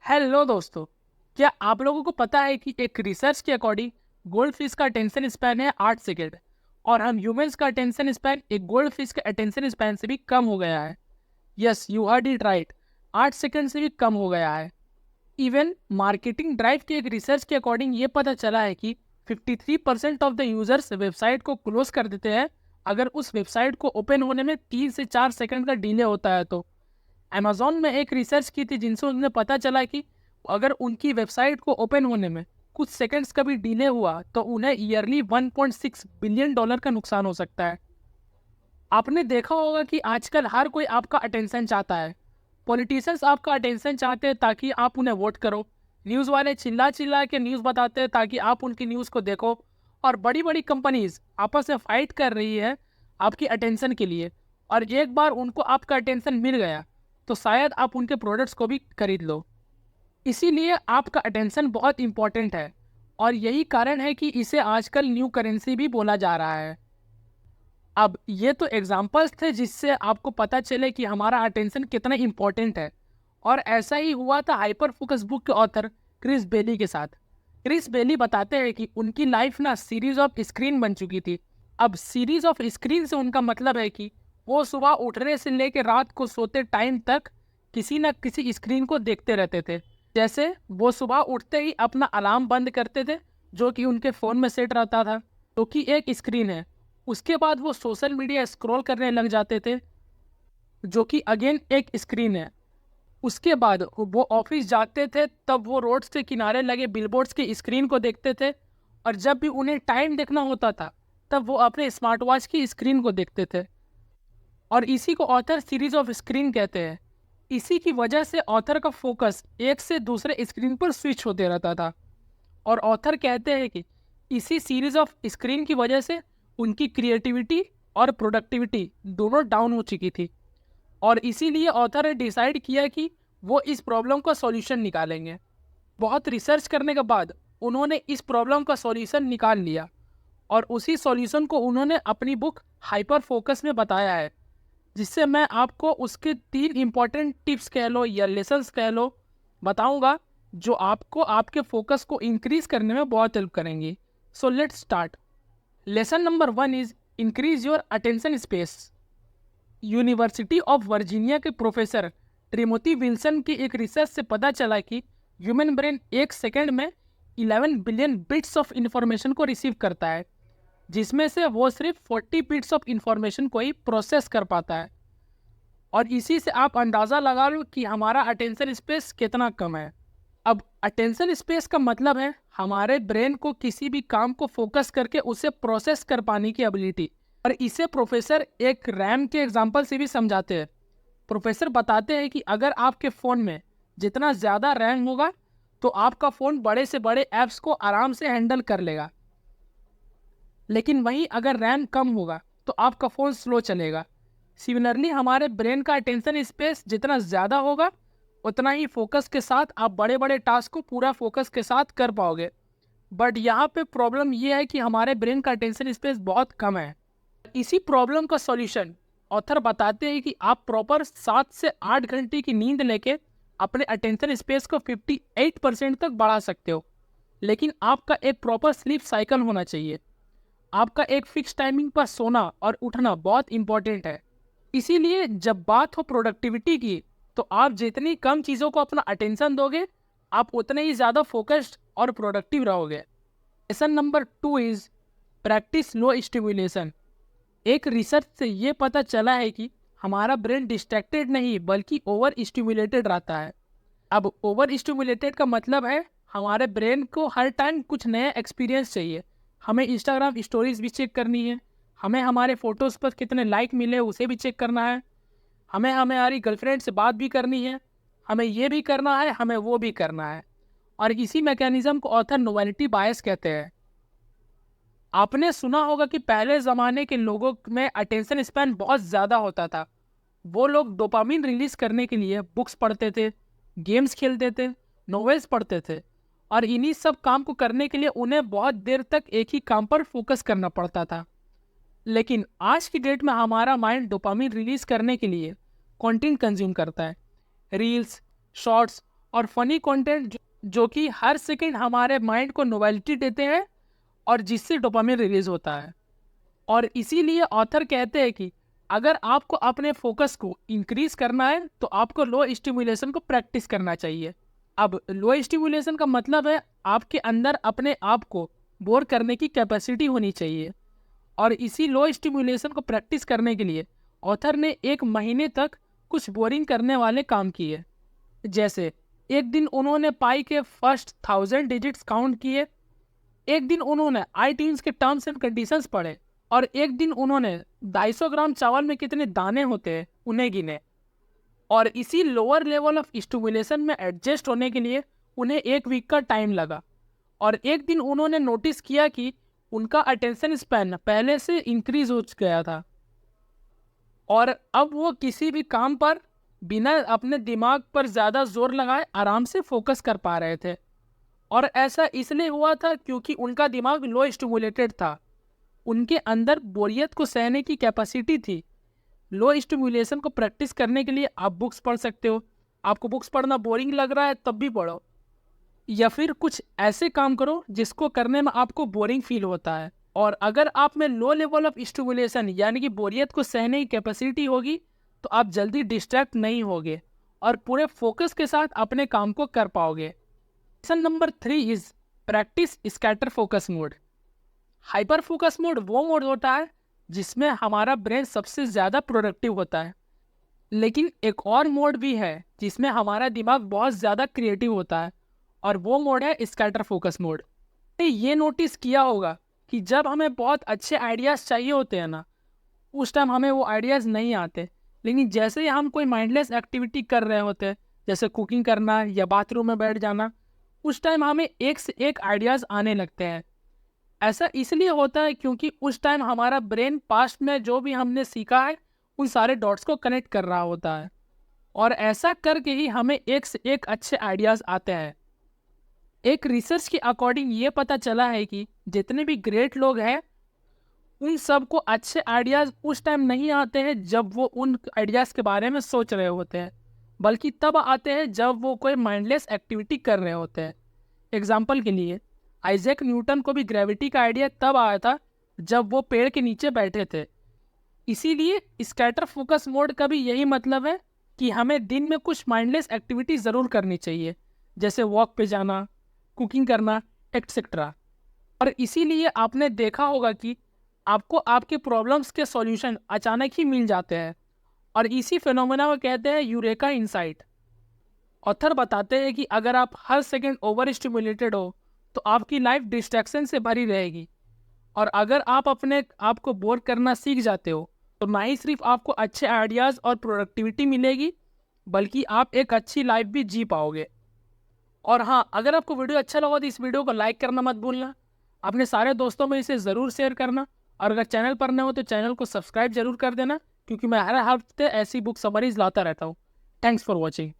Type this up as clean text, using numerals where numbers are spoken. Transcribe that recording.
Hello दोस्तों। क्या आप लोगों को पता है कि एक रिसर्च के अकॉर्डिंग गोल्ड फिश का अटेंशन स्पैन है 8 सेकेंड, और हम ह्यूमंस का अटेंशन स्पैन एक गोल्ड फिश के अटेंशन स्पैन से भी कम हो गया है। Yes, you heard it right, 8 second से भी कम हो गया है। इवन मार्केटिंग ड्राइव के एक रिसर्च के अकॉर्डिंग ये पता चला है कि 53% ऑफ द यूजर्स वेबसाइट को क्लोज कर देते हैं अगर उस वेबसाइट को ओपन होने में 3 से 4 सेकंड का डिले होता है। तो अमेजोन में एक रिसर्च की थी जिनसे उन्हें पता चला कि अगर उनकी वेबसाइट को ओपन होने में कुछ सेकंड्स का भी डिले हुआ तो उन्हें ईयरली $1.6 बिलियन का नुकसान हो सकता है। आपने देखा होगा कि आजकल हर कोई आपका अटेंशन चाहता है। पॉलिटिशियंस आपका अटेंशन चाहते हैं ताकि आप उन्हें वोट करो। न्यूज़ वाले चिल्ला चिल्ला के न्यूज़ बताते हैं ताकि आप उनकी न्यूज़ को देखो। और बड़ी बड़ी कंपनीज आपस में फाइट कर रही है आपकी अटेंशन के लिए। और एक बार उनको आपका अटेंशन मिल गया तो शायद आप उनके प्रोडक्ट्स को भी खरीद लो। इसीलिए आपका अटेंशन बहुत इंपॉर्टेंट है, और यही कारण है कि इसे आजकल न्यू करेंसी भी बोला जा रहा है। अब ये तो एग्जाम्पल्स थे जिससे आपको पता चले कि हमारा अटेंशन कितना इंपॉर्टेंट है। और ऐसा ही हुआ था हाइपर फोकस बुक के ऑथर क्रिस बेली के साथ। क्रिस बेली बताते हैं कि उनकी लाइफ ना सीरीज ऑफ स्क्रीन बन चुकी थी। अब सीरीज ऑफ स्क्रीन से उनका मतलब है कि वो सुबह उठने से लेकर रात को सोते टाइम तक किसी न किसी स्क्रीन को देखते रहते थे। जैसे वो सुबह उठते ही अपना अलार्म बंद करते थे जो कि उनके फ़ोन में सेट रहता था, जो कि एक स्क्रीन है। उसके बाद वो सोशल मीडिया स्क्रॉल करने लग जाते थे जो कि अगेन एक स्क्रीन है। उसके बाद वो ऑफिस जाते थे तब वो रोड के किनारे लगे बिलबोर्ड्स की स्क्रीन को देखते थे। और जब भी उन्हें टाइम देखना होता था तब वो अपने स्मार्ट वॉच की स्क्रीन को देखते थे। और इसी को ऑथर सीरीज ऑफ स्क्रीन कहते हैं। इसी की वजह से ऑथर का फोकस एक से दूसरे स्क्रीन पर स्विच होते रहता था। और ऑथर कहते हैं कि इसी सीरीज ऑफ स्क्रीन की वजह से उनकी क्रिएटिविटी और प्रोडक्टिविटी दोनों डाउन हो चुकी थी। और इसीलिए ऑथर ने डिसाइड किया कि वो इस प्रॉब्लम का सॉल्यूशन निकालेंगे। बहुत रिसर्च करने के बाद उन्होंने इस प्रॉब्लम का सॉल्यूशन निकाल लिया, और उसी सॉल्यूशन को उन्होंने अपनी बुक हाइपर फोकस में बताया है, जिससे मैं आपको उसके 3 इंपॉर्टेंट टिप्स कह लो या लेसन्स कह लो बताऊंगा जो आपको आपके फोकस को इंक्रीज करने में बहुत हेल्प करेंगी। So let's start. Lesson number 1 is increase your attention space. University of Virginia के प्रोफेसर ट्रिमोथी विल्सन की एक रिसर्च से पता चला कि ह्यूमन ब्रेन एक सेकेंड में 11 बिलियन बिट्स ऑफ इंफॉर्मेशन को रिसीव करता है, जिसमें से वो सिर्फ 40 बिट्स ऑफ इंफॉर्मेशन को ही प्रोसेस कर पाता है। और इसी से आप अंदाज़ा लगा लो कि हमारा अटेंशन स्पेस कितना कम है। अब अटेंशन स्पेस का मतलब है हमारे ब्रेन को किसी भी काम को फोकस करके उसे प्रोसेस कर पाने की एबिलिटी। और इसे प्रोफेसर एक रैम के एग्जांपल से भी समझाते हैं। प्रोफेसर बताते हैं कि अगर आपके फ़ोन में जितना ज़्यादा रैम होगा तो आपका फ़ोन बड़े से बड़े ऐप्स को आराम से हैंडल कर लेगा, लेकिन वहीं अगर रैम कम होगा तो आपका फ़ोन स्लो चलेगा। सिमिलरली हमारे ब्रेन का अटेंशन स्पेस जितना ज़्यादा होगा उतना ही फोकस के साथ आप बड़े बड़े टास्क को पूरा फोकस के साथ कर पाओगे। बट यहाँ पे प्रॉब्लम ये है कि हमारे ब्रेन का अटेंशन स्पेस बहुत कम है। इसी प्रॉब्लम का सॉल्यूशन ऑथर बताते हैं कि आप प्रॉपर 7 से 8 घंटे की नींद लेके अपने अटेंशन स्पेस को 58% तक बढ़ा सकते हो। लेकिन आपका एक प्रॉपर स्लीप साइकिल होना चाहिए। आपका एक फिक्स टाइमिंग पर सोना और उठना बहुत इंपॉर्टेंट है। इसीलिए जब बात हो प्रोडक्टिविटी की तो आप जितनी कम चीज़ों को अपना अटेंशन दोगे आप उतने ही ज़्यादा फोकस्ड और प्रोडक्टिव रहोगे। Lesson number 2 is practice low stimulation. एक रिसर्च से ये पता चला है कि हमारा ब्रेन डिस्ट्रैक्टेड नहीं बल्कि ओवर स्टिमुलेटेड रहता है। अब ओवर स्टिमुलेटेड का मतलब है हमारे ब्रेन को हर टाइम कुछ नया एक्सपीरियंस चाहिए। हमें इंस्टाग्राम स्टोरीज भी चेक करनी है, हमें हमारे फोटोज़ पर कितने लाइक मिले उसे भी चेक करना है, हमें हमारी गर्लफ्रेंड से बात भी करनी है, हमें ये भी करना है, हमें वो भी करना है। और इसी मैकेनिज्म को ऑथर नोवेलिटी बायस कहते हैं। आपने सुना होगा कि पहले ज़माने के लोगों में अटेंशन स्पैन बहुत ज़्यादा होता था। वो लोग डोपामिन रिलीज करने के लिए बुक्स पढ़ते थे, गेम्स खेलते थे, नॉवेल्स पढ़ते थे। और इन्हीं सब काम को करने के लिए उन्हें बहुत देर तक एक ही काम पर फोकस करना पड़ता था। लेकिन आज की डेट में हमारा माइंड डोपामिन रिलीज करने के लिए कंटेंट कंज्यूम करता है। रील्स, शॉर्ट्स और फनी कंटेंट जो कि हर सेकंड हमारे माइंड को नोवेल्टी देते हैं और जिससे डोपामिन रिलीज होता है। और इसीलिए ऑथर कहते हैं कि अगर आपको अपने फोकस को इंक्रीज करना है तो आपको लो स्टिमुलेशन को प्रैक्टिस करना चाहिए। अब लो स्टिमुलेशन का मतलब है आपके अंदर अपने आप को बोर करने की कैपेसिटी होनी चाहिए। और इसी लो स्टिमुलेशन को प्रैक्टिस करने के लिए ऑथर ने 1 महीने तक कुछ बोरिंग करने वाले काम किए। जैसे एक दिन उन्होंने पाई के फर्स्ट 1000 डिजिट्स काउंट किए, एक दिन उन्होंने iTunes के टर्म्स एंड कंडीशंस पढ़े, और एक दिन उन्होंने 250 ग्राम चावल में कितने दाने होते हैं उन्हें गिने। और इसी लोअर लेवल ऑफ स्टिमुलेशन में एडजस्ट होने के लिए उन्हें 1 वीक का टाइम लगा। और एक दिन उन्होंने नोटिस किया कि उनका अटेंशन स्पैन पहले से इंक्रीज हो गया था और अब वो किसी भी काम पर बिना अपने दिमाग पर ज़्यादा जोर लगाए आराम से फोकस कर पा रहे थे। और ऐसा इसलिए हुआ था क्योंकि उनका दिमाग लो स्टिमुलेटेड था, उनके अंदर बोरियत को सहने की कैपेसिटी थी। लो स्टिमुलेशन को प्रैक्टिस करने के लिए आप बुक्स पढ़ सकते हो। आपको बुक्स पढ़ना बोरिंग लग रहा है तब भी पढ़ो, या फिर कुछ ऐसे काम करो जिसको करने में आपको बोरिंग फील होता है। और अगर आप में लो लेवल ऑफ स्टिमुलेशन यानी कि बोरियत को सहने की कैपेसिटी होगी तो आप जल्दी डिस्ट्रैक्ट नहीं होगे और पूरे फोकस के साथ अपने काम को कर पाओगे। Lesson number 3 is practice scatter focus mode. Hyper focus mode वो मोड होता है जिसमें हमारा ब्रेन सबसे ज़्यादा प्रोडक्टिव होता है, लेकिन एक और मोड भी है जिसमें हमारा दिमाग बहुत ज़्यादा क्रिएटिव होता है, और वो मोड है स्कैटर फोकस मोड। ये नोटिस किया होगा कि जब हमें बहुत अच्छे आइडियाज़ चाहिए होते हैं ना, उस टाइम हमें वो आइडियाज़ नहीं आते, लेकिन जैसे ही हम कोई माइंडलेस एक्टिविटी कर रहे होते हैं जैसे कुकिंग करना या बाथरूम में बैठ जाना, उस टाइम हमें एक से एक आइडियाज़ आने लगते हैं। ऐसा इसलिए होता है क्योंकि उस टाइम हमारा ब्रेन पास्ट में जो भी हमने सीखा है उन सारे डॉट्स को कनेक्ट कर रहा होता है, और ऐसा करके ही हमें एक से एक अच्छे आइडियाज़ आते हैं। एक रिसर्च के अकॉर्डिंग ये पता चला है कि जितने भी ग्रेट लोग हैं उन सबको अच्छे आइडियाज़ उस टाइम नहीं आते हैं जब वो उन आइडियाज़ के बारे में सोच रहे होते हैं, बल्कि तब आते हैं जब वो कोई माइंडलेस एक्टिविटी कर रहे होते हैं। एग्जाम्पल के लिए आइजैक न्यूटन को भी ग्रेविटी का आइडिया तब आया था जब वो पेड़ के नीचे बैठे थे। इसीलिए स्कैटर फोकस मोड का भी यही मतलब है कि हमें दिन में कुछ माइंडलेस एक्टिविटी ज़रूर करनी चाहिए, जैसे वॉक पे जाना, कुकिंग करना, एक्सेट्रा। और इसीलिए आपने देखा होगा कि आपको आपके प्रॉब्लम्स के सॉल्यूशन अचानक ही मिल जाते हैं, और इसी फिनोमेना को कहते हैं यूरेका इंसाइट। ऑथर बताते हैं कि अगर आप हर सेकंड ओवर स्टिमुलेटेड हो तो आपकी लाइफ डिस्ट्रैक्शन से भरी रहेगी, और अगर आप अपने आप को बोर करना सीख जाते हो तो ना ही सिर्फ आपको अच्छे आइडियाज़ और प्रोडक्टिविटी मिलेगी, बल्कि आप एक अच्छी लाइफ भी जी पाओगे। और हाँ, अगर आपको वीडियो अच्छा लगा तो इस वीडियो को लाइक करना मत भूलना, अपने सारे दोस्तों में इसे ज़रूर शेयर करना, और अगर चैनल पर नए हो तो चैनल को सब्सक्राइब जरूर कर देना, क्योंकि मैं हर हफ्ते ऐसी बुक समरीज लाता रहता हूँ। Thanks for watching.